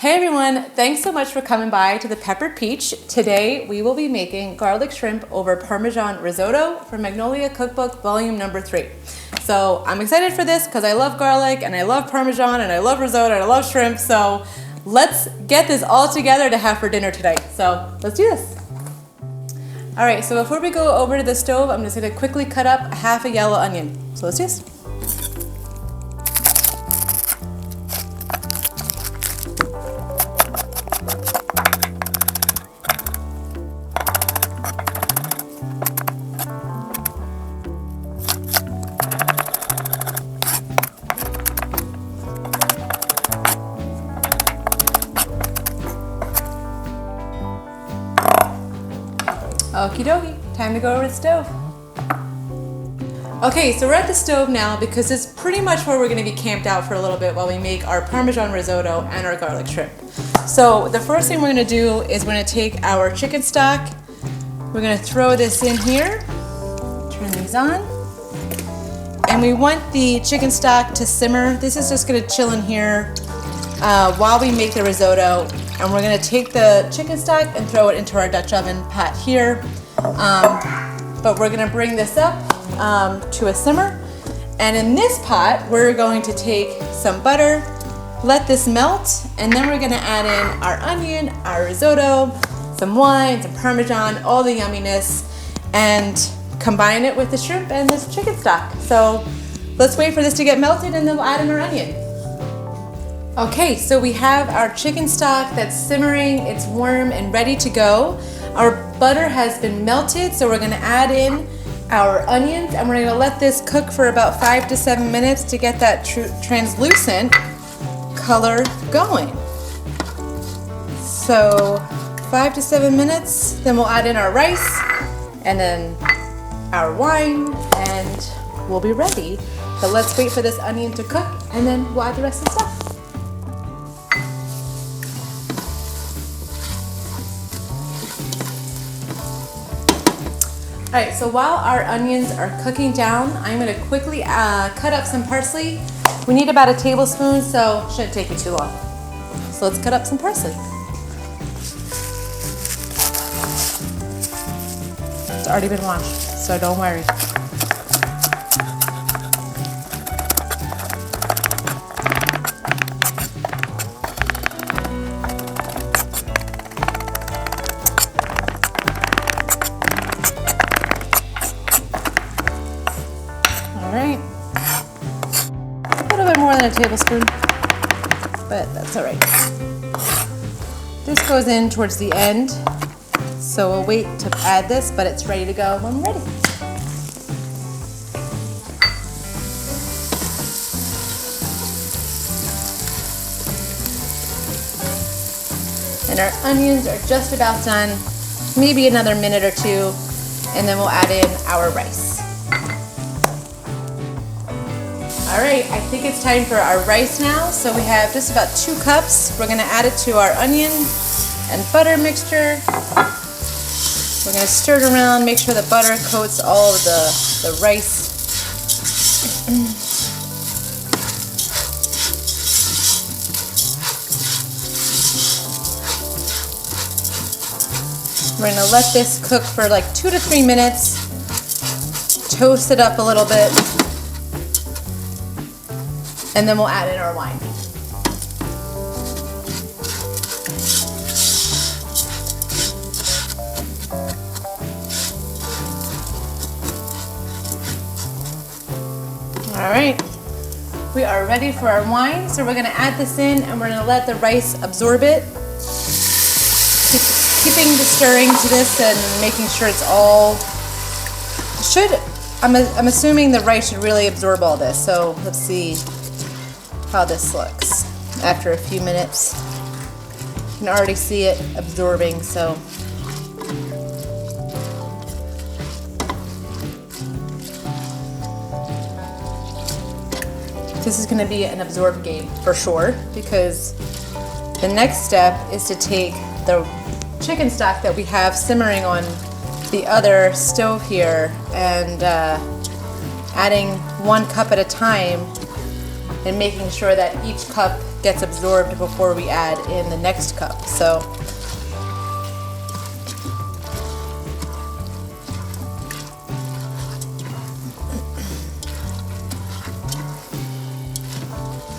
Hey everyone, thanks so much for coming by to the Peppered Peach. Today we will be making garlic shrimp over Parmesan Risotto from Magnolia Cookbook volume number 3. So I'm excited for this because I love garlic and I love Parmesan and I love risotto and I love shrimp. So let's get this all together to have for dinner tonight. So let's do this. All right, so before we go over to the stove, I'm just gonna quickly cut up half a yellow onion. So let's do this. Okie dokie, time to go over to the stove. Okay, so we're at the stove now because it's pretty much where we're gonna be camped out for a little bit while we make our Parmesan risotto and our garlic shrimp. So the first thing we're gonna do is we're gonna take our chicken stock, we're gonna throw this in here, turn these on, and we want the chicken stock to simmer. This is just gonna chill in here while we make the risotto. And we're gonna take the chicken stock and throw it into our Dutch oven pot here. But we're gonna bring this up to a simmer. And in this pot, we're going to take some butter, let this melt, and then we're gonna add in our onion, our risotto, some wine, some Parmesan, all the yumminess, and combine it with the shrimp and this chicken stock. So let's wait for this to get melted and then we'll add in our onion. Okay, so we have our chicken stock that's simmering, it's warm and ready to go. Our butter has been melted, so we're gonna add in our onions and we're gonna let this cook for about 5 to 7 minutes to get that translucent color going. So 5 to 7 minutes, then we'll add in our rice and then our wine and we'll be ready. But let's wait for this onion to cook and then we'll add the rest of the stuff. All right, so while our onions are cooking down, I'm gonna quickly cut up some parsley. We need about a tablespoon, so it shouldn't take me too long. So let's cut up some parsley. It's already been washed, so don't worry. All right, a little bit more than a tablespoon, but that's all right. This goes in towards the end, so we'll wait to add this, but it's ready to go when we're ready. And our onions are just about done, maybe another minute or two, and then we'll add in our rice. All right, I think it's time for our rice now. So we have just about 2 cups. We're gonna add it to our onion and butter mixture. We're gonna stir it around, make sure the butter coats all of the rice. We're gonna let this cook for like 2 to 3 minutes. Toast it up a little bit. And then we'll add in our wine. All right, we are ready for our wine. So we're gonna add this in and we're gonna let the rice absorb it. Keeping the stirring to this and making sure it's all, I'm assuming the rice should really absorb all this. So let's see how this looks after a few minutes. You can already see it absorbing, so. This is gonna be an absorb game for sure, because the next step is to take the chicken stock that we have simmering on the other stove here and adding 1 cup at a time and making sure that each cup gets absorbed before we add in the next cup. So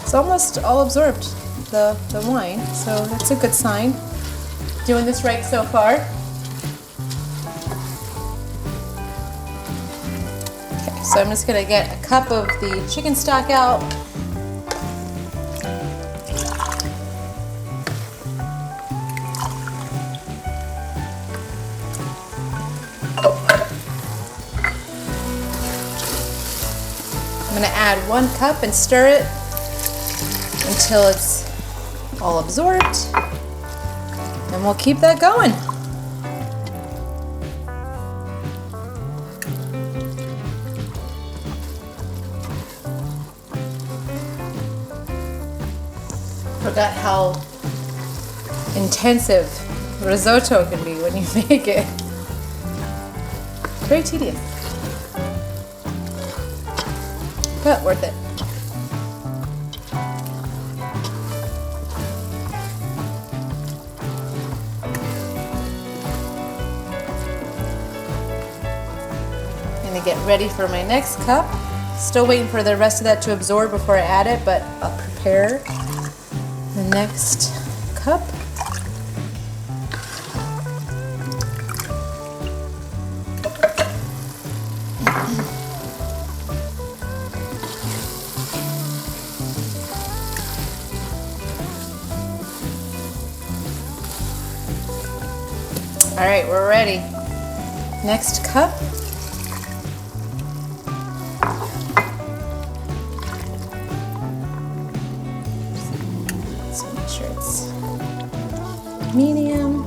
it's almost all absorbed, the wine, so that's a good sign. Doing this right so far. Okay, so I'm just gonna get a cup of the chicken stock out. I'm gonna add 1 cup and stir it until it's all absorbed, and we'll keep that going. Forgot how intensive risotto can be when you make it. Very tedious, but worth it. Gonna get ready for my next cup. Still waiting for the rest of that to absorb before I add it, but I'll prepare the next cup. All right, we're ready. Next cup. So make sure it's medium.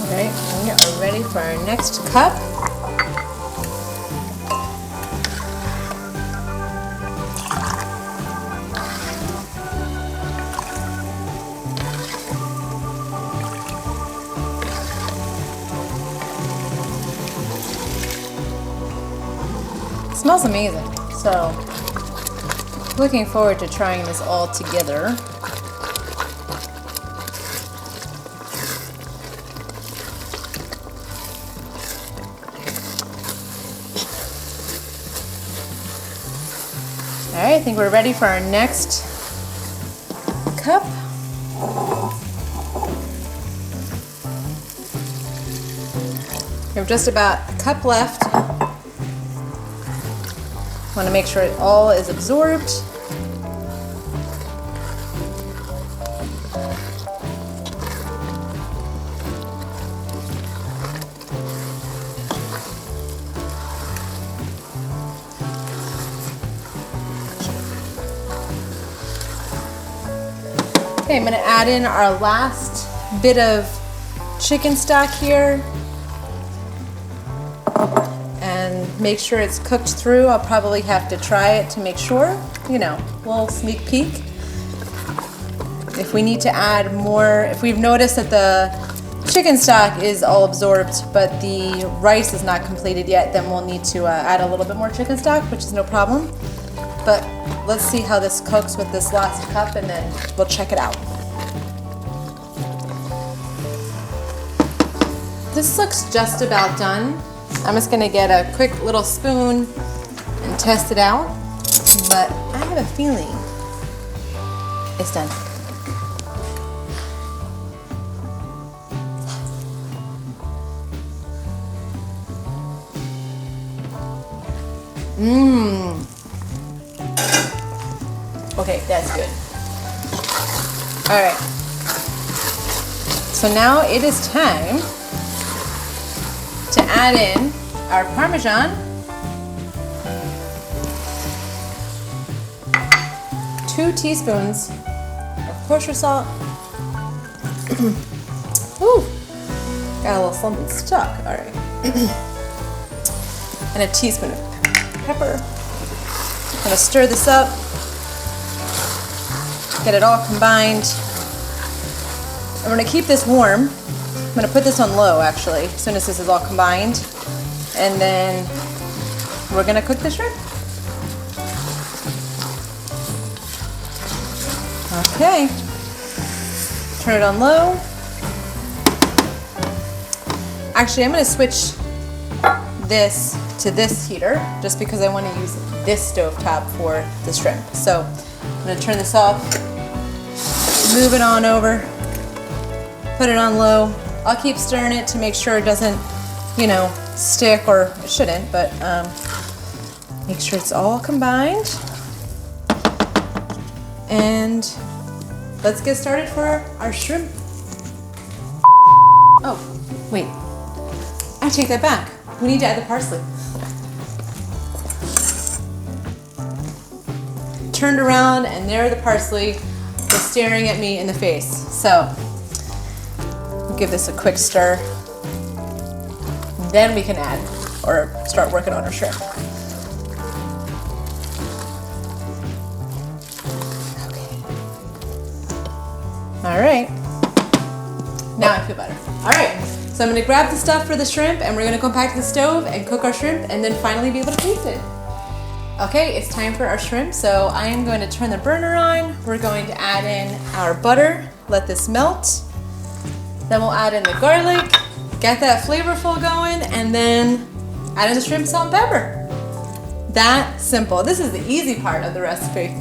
Alright, we are ready for our next cup. It smells amazing, so looking forward to trying this all together. All right, I think we're ready for our next cup. We have just about a cup left. Want to make sure it all is absorbed. Okay, I'm going to add in our last bit of chicken stock here and make sure it's cooked through. I'll probably have to try it to make sure, you know, a little sneak peek. If we need to add more, if we've noticed that the chicken stock is all absorbed but the rice is not completed yet, then we'll need to add a little bit more chicken stock, which is no problem. But let's see how this cooks with this last cup and then we'll check it out. This looks just about done. I'm just gonna get a quick little spoon and test it out, but I have a feeling it's done. Okay, that's good. All right. So now it is time to add in our Parmesan, 2 teaspoons of kosher salt. Ooh, got a little something stuck. All right. And a teaspoon of pepper. I'm gonna stir this up, get it all combined. I'm gonna keep this warm. I'm gonna put this on low actually, as soon as this is all combined. And then we're gonna cook the shrimp. Okay, turn it on low. Actually, I'm gonna switch this to this heater just because I wanna use this stovetop for the shrimp. So I'm gonna turn this off, move it on over, put it on low. I'll keep stirring it to make sure it doesn't, you know, stick, or it shouldn't, but make sure it's all combined. And let's get started for our shrimp. Oh, wait, I take that back. We need to add the parsley. Turned around and there the parsley was staring at me in the face. So we'll give this a quick stir. Then we can add or start working on our shrimp. Okay. All right. Now I feel better. All right. So I'm gonna grab the stuff for the shrimp and we're gonna go back to the stove and cook our shrimp and then finally be able to taste it. Okay, it's time for our shrimp. So I am going to turn the burner on. We're going to add in our butter, let this melt. Then we'll add in the garlic, get that flavorful going, and then add in the shrimp, salt, and pepper. That simple. This is the easy part of the recipe.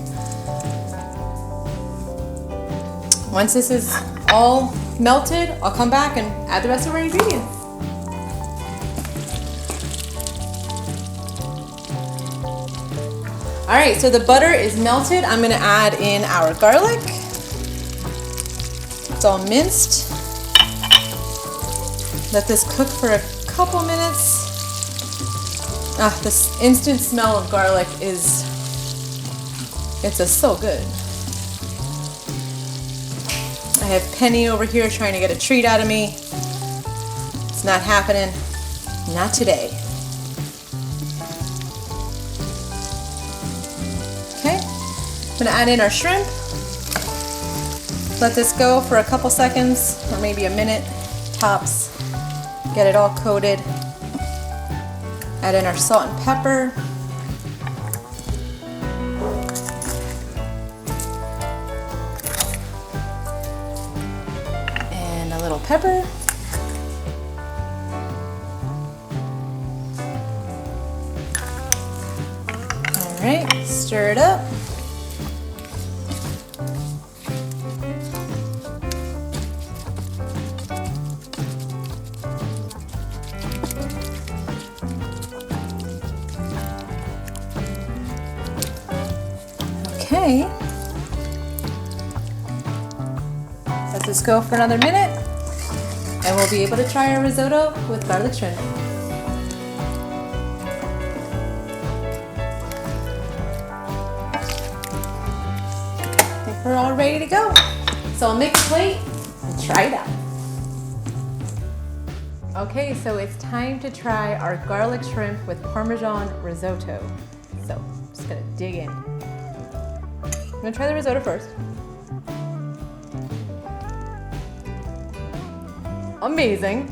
Once this is all melted, I'll come back and add the rest of our ingredients. All right, so the butter is melted. I'm gonna add in our garlic. It's all minced. Let this cook for a couple minutes. Ah, this instant smell of garlic it's just so good. I have Penny over here trying to get a treat out of me. It's not happening, not today. Okay, I'm gonna add in our shrimp. Let this go for a couple seconds, or maybe a minute, tops. Get it all coated. Add in our salt and pepper. And a little pepper. All right, stir it up. Okay, let this go for another minute and we'll be able to try our risotto with garlic shrimp. I think we're all ready to go. So I'll make a plate and try it out. Okay, so it's time to try our garlic shrimp with Parmesan risotto. So I'm just gonna dig in. I'm gonna try the risotto first. Amazing.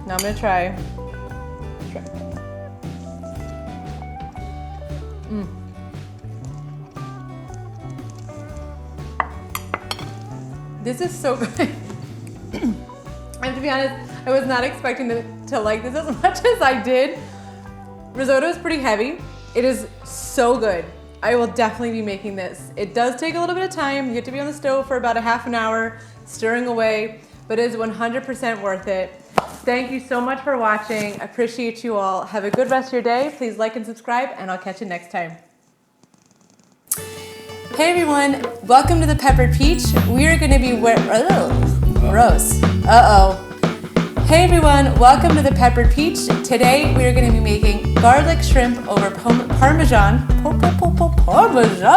Now I'm gonna try shrimp. This is so good. I have to be honest, I was not expecting to like this as much as I did. Risotto is pretty heavy. It is so good. I will definitely be making this. It does take a little bit of time. You have to be on the stove for about a half an hour, stirring away, but it is 100% worth it. Thank you so much for watching. I appreciate you all. Have a good rest of your day. Please like and subscribe, and I'll catch you next time. Hey everyone, welcome to the Peppered Peach. We are gonna be gross. Hey everyone, welcome to the Peppered Peach. Today we are going to be making garlic shrimp over Parmesan. Parmesan!